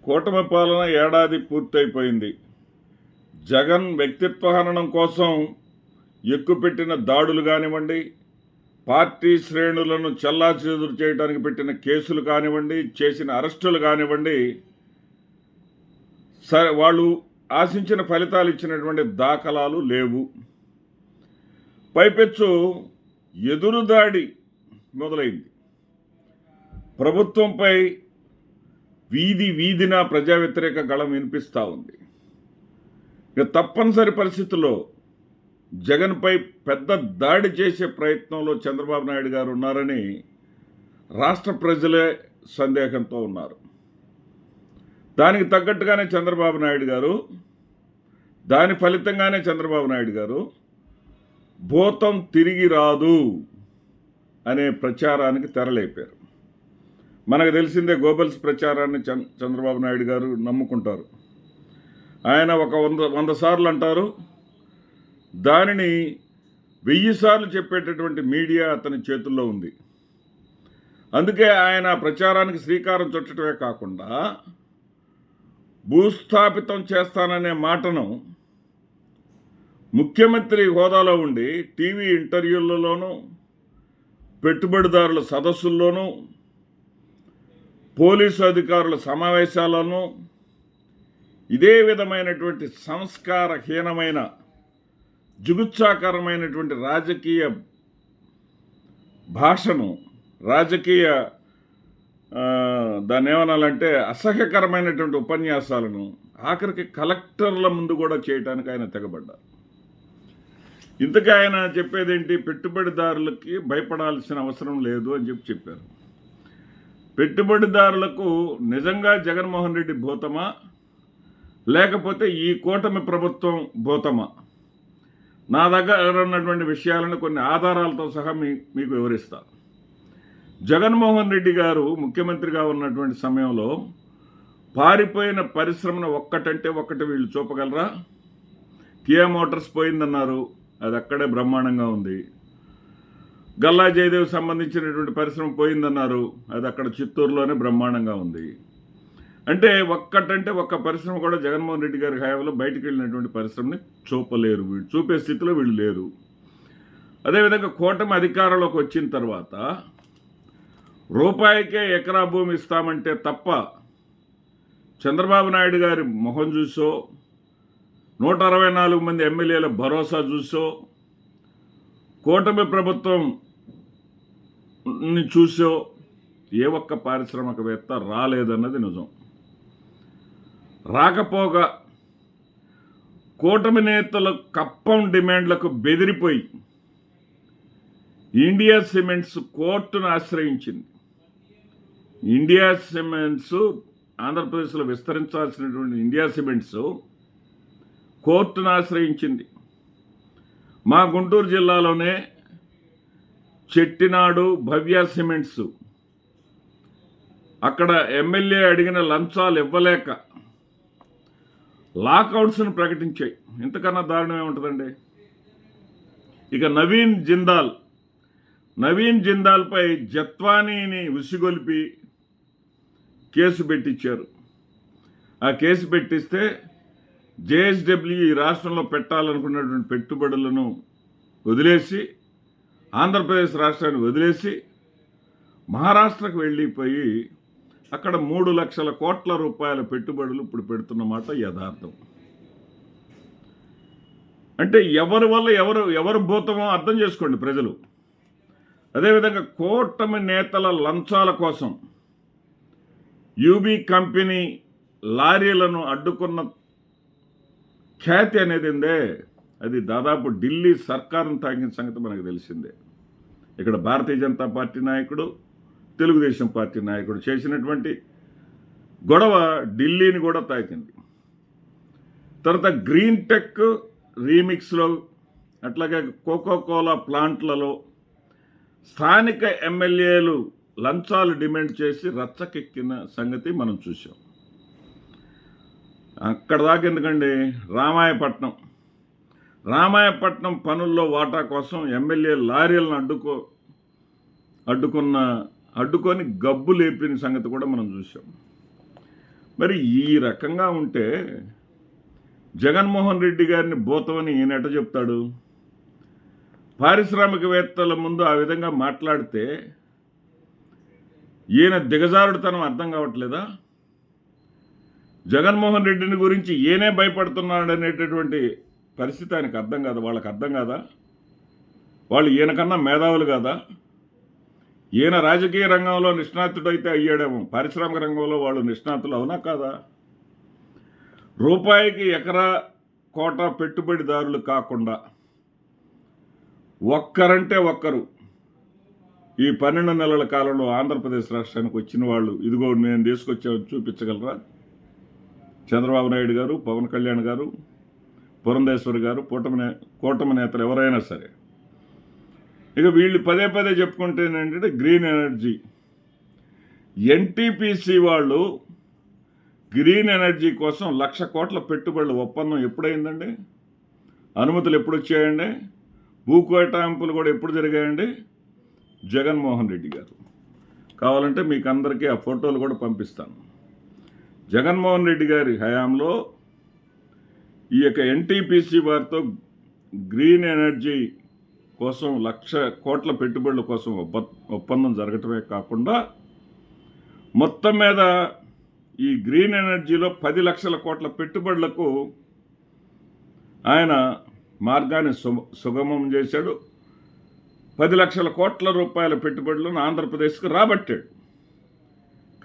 కూటమి పాలన ఏడాది పూర్తయిపోయింది. జగన్ వ్యక్తిత్వ హననం కోసం ఎక్కుపెట్టిన దాడులు కానివ్వండి, పార్టీ శ్రేణులను చెల్లాచెదురు చేయడానికి పెట్టిన కేసులు కానివ్వండి, చేసిన అరెస్టులు కానివ్వండి, వాళ్ళు ఆశించిన ఫలితాలు ఇచ్చినటువంటి దాఖలాలు లేవు. పైపెచ్చు ఎదురుదాడి మొదలైంది. ప్రభుత్వంపై వీధిన ప్రజా వ్యతిరేక గళం వినిపిస్తూ ఉంది. ఇక తప్పనిసరి పరిస్థితుల్లో జగన్పై పెద్ద దాడి చేసే ప్రయత్నంలో చంద్రబాబు నాయుడు గారు ఉన్నారని రాష్ట్ర ప్రజలే సందేహంతో ఉన్నారు. దానికి తగ్గట్టుగానే చంద్రబాబు నాయుడు గారు, దాని ఫలితంగానే చంద్రబాబు నాయుడు గారు భూతం తిరిగి రాదు అనే ప్రచారానికి తెరలేపారు. మనకు తెలిసిందే గోబెల్స్ ప్రచారాన్ని చంద్రబాబు నాయుడు గారు నమ్ముకుంటారు. ఆయన ఒక 100 సార్లు అంటారు, దానిని 1000 సార్లు చెప్పేటటువంటి మీడియా అతని చేతుల్లో ఉంది. అందుకే ఆయన ప్రచారానికి శ్రీకారం చుట్టడమే కాకుండా భూస్థాపితం చేస్తాననే మాటను ముఖ్యమంత్రి హోదాలో ఉండి టీవీ ఇంటర్వ్యూలలోనూ, పెట్టుబడిదారుల సదస్సుల్లోనూ, పోలీసు అధికారుల సమావేశాలను ఇదే విధమైనటువంటి సంస్కారహీనమైన, జుగుత్సాకరమైనటువంటి రాజకీయ భాషను, రాజకీయ దాన్ని ఏమనాలంటే అసహ్యకరమైనటువంటి ఉపన్యాసాలను ఆఖరికి కలెక్టర్ల ముందు కూడా చేయడానికి ఆయన తెగబడ్డారు. ఇంతకీ ఆయన చెప్పేదేంటి, పెట్టుబడిదారులకి భయపడాల్సిన అవసరం లేదు అని చెప్పారు. పెట్టుబడిదారులకు నిజంగా జగన్మోహన్ రెడ్డి భూతమా, లేకపోతే ఈ కూటమి ప్రభుత్వం భూతమా? నా దగ్గర ఉన్నటువంటి విషయాలను కొన్ని ఆధారాలతో సహా మీకు వివరిస్తాను. జగన్మోహన్ రెడ్డి గారు ముఖ్యమంత్రిగా ఉన్నటువంటి సమయంలో పారిపోయిన పరిశ్రమను ఒక్కటంటే ఒక్కటి వీళ్ళు చూపగలరా? కియా మోటార్స్ పోయిందన్నారు, అది అక్కడే బ్రహ్మాండంగా ఉంది. గల్లా జయదేవ్ సంబంధించినటువంటి పరిశ్రమ పోయిందన్నారు, అది అక్కడ చిత్తూరులోనే బ్రహ్మాండంగా ఉంది. అంటే ఒక్కటంటే ఒక్క పరిశ్రమ కూడా జగన్మోహన్ రెడ్డి గారి హయాంలో బయటికి వెళ్ళినటువంటి పరిశ్రమని చూపలేరు, వీళ్ళు చూపే స్థితిలో వీళ్ళు లేరు. అదేవిధంగా కూటమి అధికారంలోకి వచ్చిన తర్వాత రూపాయికే ఎకరా భూమి ఇస్తామంటే తప్ప చంద్రబాబు నాయుడు గారి మొహం చూసో, 164 మంది ఎమ్మెల్యేల భరోసా చూసో, కూటమి ప్రభుత్వం చూసో ఏ ఒక్క పారిశ్రామికవేత్త రాలేదన్నది నిజం. రాకపోగా కూటమి నేతల కప్పం డిమాండ్లకు బెదిరిపోయి ఇండియా సిమెంట్స్ కోర్టును ఆశ్రయించింది. ఇండియా సిమెంట్స్, ఆంధ్రప్రదేశ్లో విస్తరించాల్సినటువంటి ఇండియా సిమెంట్స్ కోర్టును ఆశ్రయించింది. మా గుంటూరు జిల్లాలోనే చెట్టినాడు, భవ్య సిమెంట్స్ అక్కడ ఎమ్మెల్యే అడిగిన లంచాలు ఇవ్వలేక లాకౌట్స్ను ప్రకటించాయి. ఇంతకన్నా దారుణం ఏముంటుందండి? ఇక నవీన్ జిందాల్పై జత్వానీని ఉసిగొల్పి కేసు పెట్టించారు. ఆ కేసు పెట్టిస్తే జేఎస్డబ్ల్యూ ఈ రాష్ట్రంలో పెట్టాలనుకున్నటువంటి పెట్టుబడులను వదిలేసి, ఆంధ్రప్రదేశ్ రాష్ట్రాన్ని వదిలేసి మహారాష్ట్రకు వెళ్ళిపోయి అక్కడ 3 లక్షల కోట్ల రూపాయల పెట్టుబడులు ఇప్పుడు పెడుతున్నమాట యథార్థం. అంటే ఎవరి వల్ల ఎవరు భూతమో అర్థం చేసుకోండి ప్రజలు. అదేవిధంగా కూటమి నేతల లంచాల కోసం యూబీ కంపెనీ లారీలను అడ్డుకున్న ఖ్యాతి అనేది ఉందే, అది దాదాపు ఢిల్లీ సర్కారును తాకిన సంగతి మనకు తెలిసిందే. ఇక్కడ భారతీయ జనతా పార్టీ నాయకుడు, తెలుగుదేశం పార్టీ నాయకుడు చేసినటువంటి గొడవ ఢిల్లీని కూడా తాకింది. తర్వాత గ్రీన్ టెక్ రీమిక్స్లో, అట్లాగే కోకోకోలా ప్లాంట్లలో స్థానిక ఎమ్మెల్యేలు లంచాలు డిమాండ్ చేసి రచ్చకెక్కిన సంగతి మనం చూసాం. అక్కడ దాకా ఎందుకండి, రామాయపట్నం పనుల్లో వాటా కోసం ఎమ్మెల్యే లారీలను అడ్డుకొని గబ్బు లేపిన సంగతి కూడా మనం చూసాం. మరి ఈ రకంగా ఉంటే జగన్మోహన్ రెడ్డి గారిని భూతమని ఈయన ఎట చెప్తాడు? పారిశ్రామికవేత్తల ముందు ఆ విధంగా మాట్లాడితే ఈయన దిగజారుడుతనం అర్థం కావట్లేదా? జగన్మోహన్ రెడ్డిని గురించి ఈయనే భయపడుతున్నాడనేటటువంటి పరిస్థితి ఆయనకు అర్థం కాదు, వాళ్ళకి అర్థం కాదా? వాళ్ళు ఈయనకన్నా మేధావులు కాదా? ఈయన రాజకీయ రంగంలో నిష్ణాతుడైతే అయ్యాడేమో, పారిశ్రామిక రంగంలో వాళ్ళు నిష్ణాతులు అవునా కాదా? రూపాయికి ఎకరా కోట పెట్టుబడిదారులు కాకుండా ఒక్కరంటే ఒక్కరు ఈ 12 నెలల కాలంలో ఆంధ్రప్రదేశ్ రాష్ట్రానికి వచ్చిన వాళ్ళు ఇదిగో నేను తీసుకొచ్చామని చూపించగలరా? చంద్రబాబు నాయుడు గారు, పవన్ కళ్యాణ్ గారు, పురంధేశ్వరి గారు, కూటమి నేతలు ఎవరైనా సరే. ఇక వీళ్ళు పదే పదే చెప్పుకుంటే ఏంటంటే గ్రీన్ ఎనర్జీ. ఎన్టీపీసీ వాళ్ళు గ్రీన్ ఎనర్జీ కోసం 1,00,000 కోట్ల పెట్టుబడుల ఒప్పందం ఎప్పుడైందండి? అనుమతులు ఎప్పుడు వచ్చాయండి? భూ కేటాయింపులు కూడా ఎప్పుడు జరిగాయండి? జగన్మోహన్ రెడ్డి గారు. కావాలంటే మీకు అందరికీ ఆ ఫోటోలు కూడా పంపిస్తాను. జగన్మోహన్ రెడ్డి గారి హయాంలో ఈ యొక్క ఎన్టీపీసీ వారితో గ్రీన్ ఎనర్జీ కోసం 1,00,000 కోట్ల పెట్టుబడుల కోసం ఒప్పందం జరగటమే కాకుండా మొత్తం మీద ఈ గ్రీన్ ఎనర్జీలో 10 లక్షల కోట్ల పెట్టుబడులకు ఆయన మార్గాన్ని సుగమం చేశాడు. 10 లక్షల కోట్ల రూపాయల పెట్టుబడులను ఆంధ్రప్రదేశ్కు రాబట్టాడు.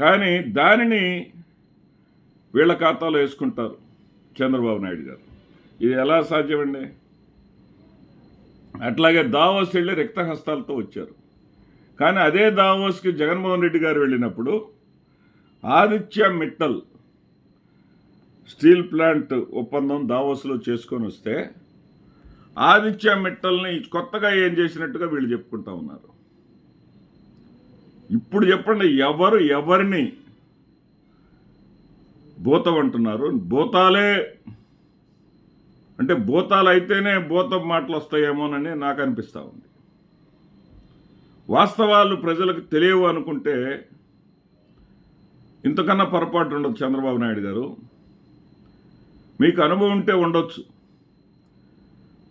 కానీ దానిని వీళ్ళ ఖాతాలో వేసుకుంటారు చంద్రబాబు నాయుడు గారు. ఇది ఎలా సాధ్యమండి? అట్లాగే దావోస్ వెళ్ళి రిక్తహస్తాలతో వచ్చారు. కానీ అదే దావోస్కి జగన్మోహన్ రెడ్డి గారు వెళ్ళినప్పుడు ఆదిత్య మిట్టల్ స్టీల్ ప్లాంట్ ఒప్పందం దావోస్లో చేసుకొని వస్తే ఆదిత్య మిట్టల్ని కొత్తగా ఏం చేసినట్టుగా వీళ్ళు చెప్పుకుంటా ఉన్నారు. ఇప్పుడు చెప్పండి, ఎవరిని భూతం అంటున్నారు? భూతాలే అంటే భూతాలు అయితేనే భూతం మాటలు వస్తాయేమోనని నాకు అనిపిస్తూ ఉంది. వాస్తవాలు ప్రజలకు తెలియవు అనుకుంటే ఇంతకన్నా పొరపాటు ఉండదు. చంద్రబాబు నాయుడు గారు, మీకు అనుభవం ఉంటే ఉండొచ్చు.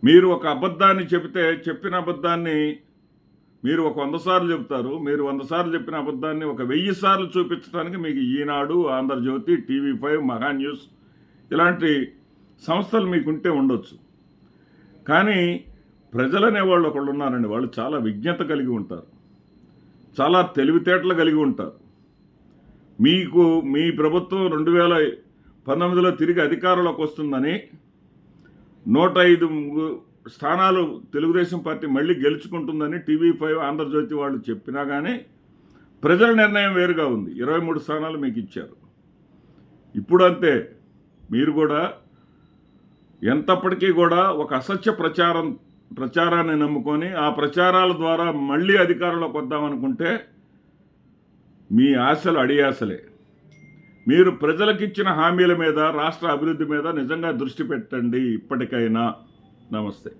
మీరు ఒక అబద్ధాన్ని చెబితే చెప్పిన అబద్ధాన్ని మీరు ఒక 100 సార్లు చెప్తారు. మీరు 100 సార్లు చెప్పిన అబద్ధాన్ని ఒక 1000 సార్లు చూపించడానికి మీకు ఈనాడు, ఆంధ్రజ్యోతి, TV5, మహా న్యూస్ ఇలాంటి సంస్థలు మీకుంటే ఉండొచ్చు. కానీ ప్రజలనే వాళ్ళు ఒకళ్ళు ఉన్నారండి. వాళ్ళు చాలా విజ్ఞత కలిగి ఉంటారు, చాలా తెలివితేటలు కలిగి ఉంటారు. మీకు మీ ప్రభుత్వం 2019లో తిరిగి అధికారంలోకి వస్తుందని 105 స్థానాలు తెలుగుదేశం పార్టీ మళ్ళీ గెలుచుకుంటుందని TV5, ఆంధ్రజ్యోతి వాళ్ళు చెప్పినా కానీ ప్రజల నిర్ణయం వేరుగా ఉంది. 23 స్థానాలు మీకు ఇచ్చారు. ఇప్పుడు అంతే, మీరు కూడా ఎంతప్పటికీ కూడా ఒక అసత్య ప్రచారాన్ని నమ్ముకొని ఆ ప్రచారాల ద్వారా మళ్ళీ అధికారంలోకి వద్దామనుకుంటే మీ ఆశలు అడియాసలే. మీరు ప్రజలకిచ్చిన హామీల మీద, రాష్ట్ర అభివృద్ధి మీద నిజంగా దృష్టి పెట్టండి ఇప్పటికైనా. నమస్తే.